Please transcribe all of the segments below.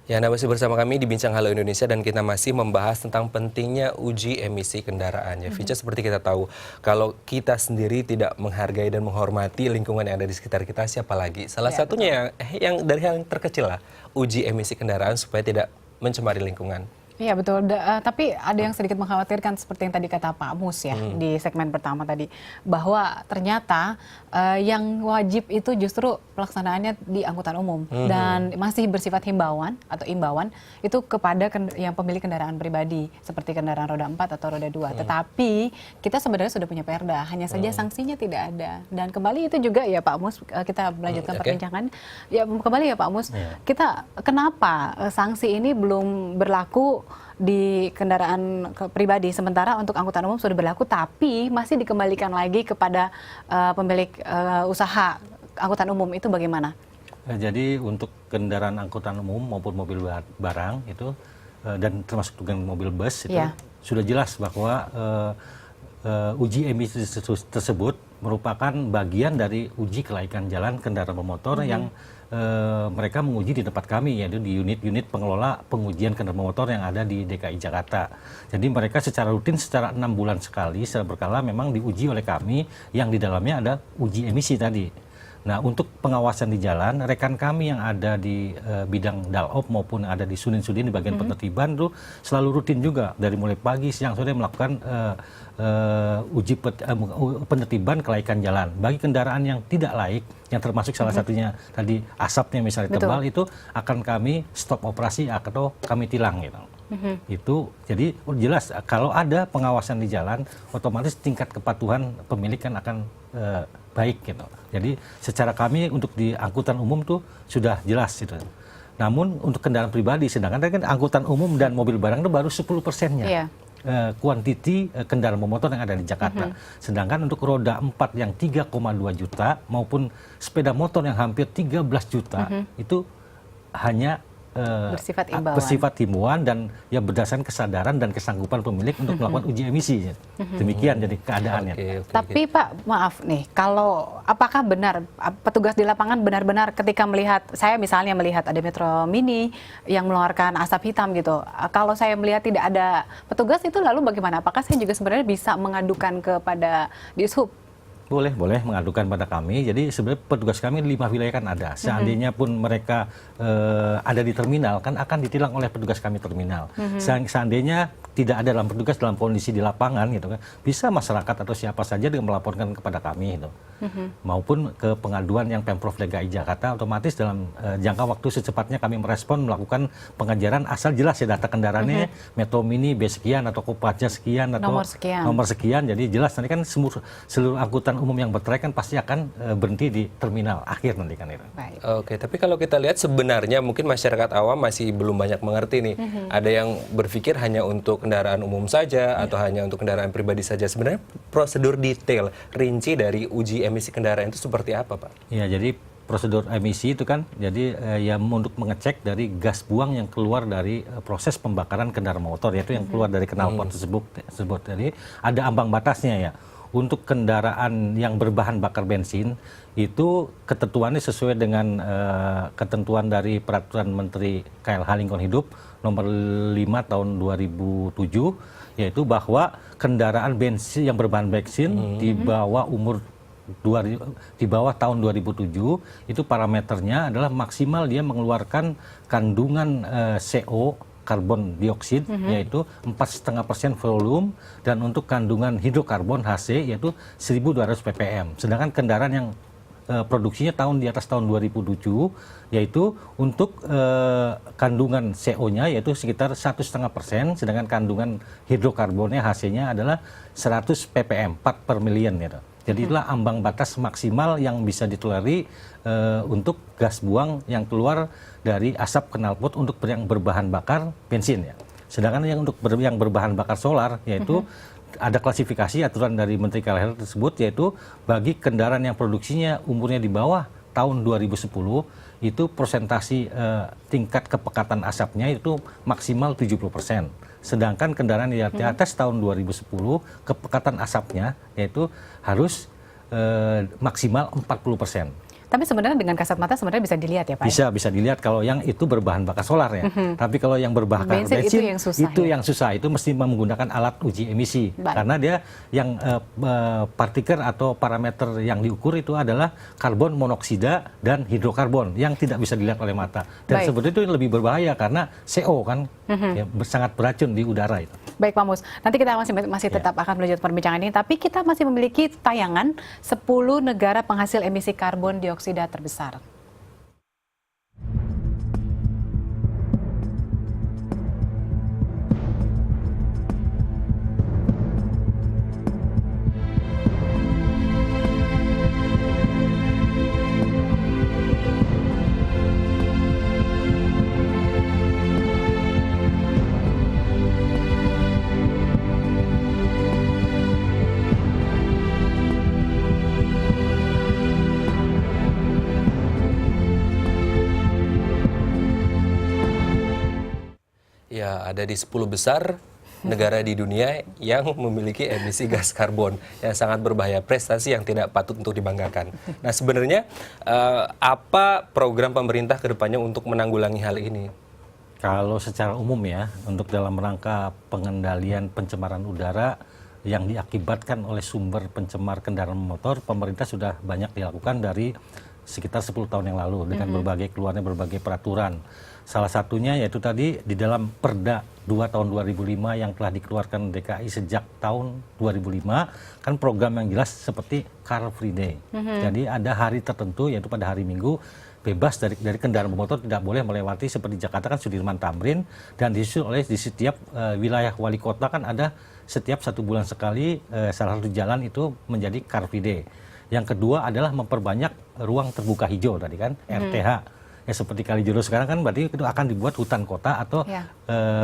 Ya, Anda masih bersama kami di Bincang Halo Indonesia dan kita masih membahas tentang pentingnya uji emisi kendaraan. Ya, Vica, seperti kita tahu, kalau kita sendiri tidak menghargai dan menghormati lingkungan yang ada di sekitar kita, siapa lagi? Salah satunya yang dari hal yang terkecil lah, uji emisi kendaraan supaya tidak mencemari lingkungan. Iya betul, tapi ada yang sedikit mengkhawatirkan seperti yang tadi kata Pak Mus ya di segmen pertama tadi, bahwa ternyata yang wajib itu justru pelaksanaannya di angkutan umum dan masih bersifat himbauan atau imbauan itu kepada yang pemilik kendaraan pribadi seperti kendaraan roda 4 atau roda 2. Tetapi kita sebenarnya sudah punya perda, hanya saja sanksinya tidak ada. Dan kembali itu juga ya Pak Mus, kita melanjutkan perbincangan. Ya kembali ya Pak Mus, kita kenapa sanksi ini belum berlaku di kendaraan pribadi, sementara untuk angkutan umum sudah berlaku tapi masih dikembalikan lagi kepada pemilik usaha angkutan umum, itu bagaimana? Jadi untuk kendaraan angkutan umum maupun mobil barang itu dan termasuk dengan mobil bus itu sudah jelas bahwa uji emisi tersebut merupakan bagian dari uji kelaikan jalan kendaraan bermotor yang mereka menguji di tempat kami, yaitu di unit-unit pengelola pengujian kendaraan bermotor yang ada di DKI Jakarta. Jadi mereka secara rutin, secara 6 bulan sekali, secara berkala memang diuji oleh kami yang di dalamnya ada uji emisi tadi. Nah, untuk pengawasan di jalan, rekan kami yang ada di bidang Dalop maupun ada di Sudin-Sudin di bagian penertiban itu selalu rutin juga dari mulai pagi, siang, sore melakukan uji penertiban kelaikan jalan. Bagi kendaraan yang tidak laik, yang termasuk salah satunya tadi asapnya misalnya tebal, itu akan kami stop operasi atau kami tilang gitu. Itu jadi jelas kalau ada pengawasan di jalan, otomatis tingkat kepatuhan pemilik kan akan baik gitu. Jadi secara kami untuk di angkutan umum tuh sudah jelas gitu. Namun untuk kendaraan pribadi, sedangkan kan angkutan umum dan mobil barang itu baru 10%-nya. Kuantiti kendaraan bermotor yang ada di Jakarta. Sedangkan untuk roda 4 yang 3,2 juta maupun sepeda motor yang hampir 13 juta itu hanya bersifat himbauan dan ya berdasarkan kesadaran dan kesanggupan pemilik untuk melakukan uji emisi. Demikian jadi keadaannya. Tapi Pak, maaf nih, kalau apakah benar petugas di lapangan benar-benar ketika melihat, saya misalnya melihat ada Metro Mini yang mengeluarkan asap hitam gitu, kalau saya melihat tidak ada petugas itu lalu bagaimana? Apakah saya juga sebenarnya bisa mengadukan kepada Dishub? Boleh mengadukan pada kami. Jadi sebenarnya petugas kami 5 wilayah kan ada. Seandainya pun mereka ada di terminal, kan akan ditilang oleh petugas kami terminal. Seandainya tidak ada petugas dalam kondisi di lapangan gitu kan, bisa masyarakat atau siapa saja dengan melaporkan kepada kami gitu. Maupun ke pengaduan yang Pemprov DKI Jakarta, otomatis dalam jangka waktu secepatnya kami merespon melakukan pengejaran asal jelas ya data kendaraannya Metro Mini B sekian atau Kopaja sekian atau nomor sekian. Jadi jelas nanti kan seluruh angkutan umum yang bertrayek kan pasti akan berhenti di terminal akhir nanti kan itu. Oke, tapi kalau kita lihat sebenarnya mungkin masyarakat awam masih belum banyak mengerti nih. Ada yang berpikir hanya untuk kendaraan umum saja atau hanya untuk kendaraan pribadi saja. Sebenarnya prosedur detail rinci dari uji emisi kendaraan itu seperti apa, Pak? Ya, jadi prosedur emisi itu kan jadi ya untuk mengecek dari gas buang yang keluar dari proses pembakaran kendaraan motor, yaitu yang keluar dari knalpot tersebut. Jadi ada ambang batasnya ya. Untuk kendaraan yang berbahan bakar bensin itu ketentuannya sesuai dengan ketentuan dari Peraturan Menteri KLH Lingkungan Hidup nomor 5 tahun 2007, yaitu bahwa kendaraan bensin yang berbahan bensin di bawah di bawah tahun 2007 itu parameternya adalah maksimal dia mengeluarkan kandungan CO karbon dioksida yaitu 4,5% volume, dan untuk kandungan hidrokarbon HC yaitu 1.200 ppm. Sedangkan kendaraan yang produksinya di atas tahun 2007 yaitu untuk kandungan CO-nya yaitu sekitar 1,5%, sedangkan kandungan hidrokarbonnya HC-nya adalah 100 ppm, part per million gitu. Jadi itulah ambang batas maksimal yang bisa ditoleri untuk gas buang yang keluar dari asap knalpot untuk yang berbahan bakar bensin ya. Sedangkan yang untuk yang berbahan bakar solar yaitu ada klasifikasi aturan dari Menteri KLH tersebut, yaitu bagi kendaraan yang produksinya umurnya di bawah tahun 2010 itu persentasi tingkat kepekatan asapnya itu maksimal 70%. Sedangkan kendaraan di atas tahun 2010 kepekatan asapnya yaitu harus maksimal 40%. Tapi sebenarnya dengan kasat mata sebenarnya bisa dilihat ya Pak? Bisa dilihat kalau yang itu berbahan bakar solar ya. Tapi kalau yang berbahan bensin bensin itu yang susah, itu mesti menggunakan alat uji emisi. Baik. Karena dia yang partikel atau parameter yang diukur itu adalah karbon monoksida dan hidrokarbon yang tidak bisa dilihat oleh mata. Dan Baik. sebetulnya itu lebih berbahaya karena CO kan ya, sangat beracun di udara itu. Baik Pak Mus, nanti kita masih tetap akan melanjutkan perbincangan ini, tapi kita masih memiliki tayangan 10 negara penghasil emisi karbon dioksida terbesar. Ya, ada di 10 besar negara di dunia yang memiliki emisi gas karbon yang sangat berbahaya, prestasi yang tidak patut untuk dibanggakan. Nah, sebenarnya apa program pemerintah ke depannya untuk menanggulangi hal ini? Kalau secara umum ya, untuk dalam rangka pengendalian pencemaran udara yang diakibatkan oleh sumber pencemar kendaraan motor, pemerintah sudah banyak dilakukan dari sekitar 10 tahun yang lalu dengan keluarnya berbagai peraturan. Salah satunya yaitu tadi di dalam Perda 2 tahun 2005 yang telah dikeluarkan DKI sejak tahun 2005, kan program yang jelas seperti Car Free Day. Jadi ada hari tertentu yaitu pada hari Minggu bebas dari kendaraan bermotor tidak boleh melewati, seperti Jakarta kan Sudirman Tamrin, dan disusul oleh di setiap wilayah wali kota kan ada setiap 1 bulan sekali salah satu jalan itu menjadi Car Free Day. Yang kedua adalah memperbanyak ruang terbuka hijau tadi kan, RTH. Ya seperti Kalijodo sekarang kan berarti itu akan dibuat hutan kota atau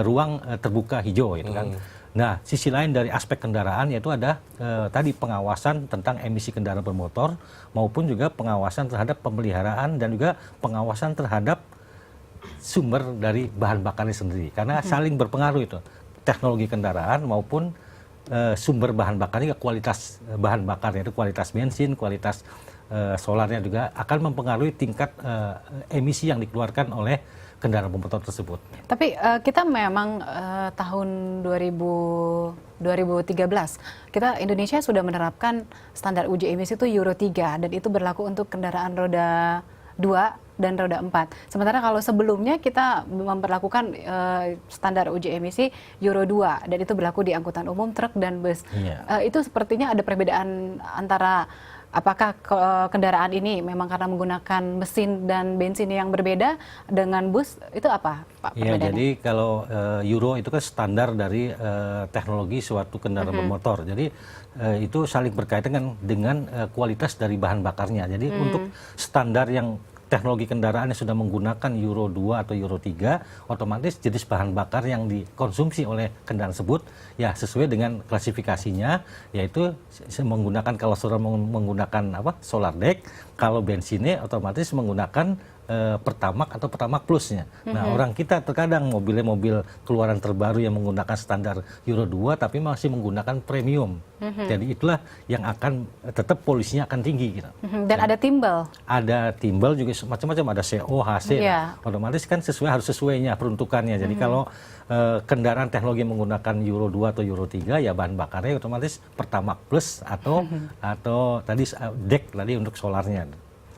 ruang terbuka hijau gitu kan. Nah, sisi lain dari aspek kendaraan yaitu ada tadi pengawasan tentang emisi kendaraan bermotor maupun juga pengawasan terhadap pemeliharaan dan juga pengawasan terhadap sumber dari bahan bakarnya sendiri. Karena saling berpengaruh itu. Teknologi kendaraan maupun sumber bahan bakarnya, kualitas bahan bakarnya itu kualitas bensin, kualitas solarnya juga akan mempengaruhi tingkat emisi yang dikeluarkan oleh kendaraan bermotor tersebut. Tapi kita memang tahun 2013, kita Indonesia sudah menerapkan standar uji emisi itu Euro 3 dan itu berlaku untuk kendaraan roda 2 dan roda 4. Sementara kalau sebelumnya kita memperlakukan standar uji emisi Euro 2 dan itu berlaku di angkutan umum, truk dan bus. Itu sepertinya ada perbedaan antara apakah kendaraan ini memang karena menggunakan mesin dan bensin yang berbeda dengan bus, itu apa Pak Iya, perbedaannya? jadi kalau Euro itu kan standar dari teknologi suatu kendaraan bermotor. Jadi itu saling berkaitan dengan kualitas dari bahan bakarnya. Jadi untuk standar yang teknologi kendaraan yang sudah menggunakan Euro 2 atau Euro 3, otomatis jenis bahan bakar yang dikonsumsi oleh kendaraan tersebut ya sesuai dengan klasifikasinya, yaitu menggunakan, kalau sudah menggunakan solar deck, kalau bensinnya otomatis menggunakan Pertamax atau Pertamax Plusnya. Nah, orang kita terkadang mobil keluaran terbaru yang menggunakan standar Euro 2 tapi masih menggunakan premium. Jadi itulah yang akan tetap polusinya akan tinggi gitu. Dan ada timbal. Ada timbal juga macam-macam, ada CO, HC. Otomatis kan harus sesuainya peruntukannya. Jadi kalau kendaraan teknologi menggunakan Euro 2 atau Euro 3 ya bahan bakarnya otomatis Pertamax Plus atau tadi deck tadi untuk solarnya.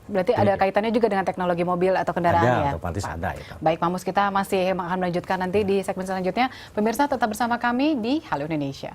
Berarti ada kaitannya juga dengan teknologi mobil atau kendaraan ya? Ada, otomatis ada. Ya. Baik, Pak Mus, kita masih akan melanjutkan nanti di segmen selanjutnya. Pemirsa tetap bersama kami di Halo Indonesia.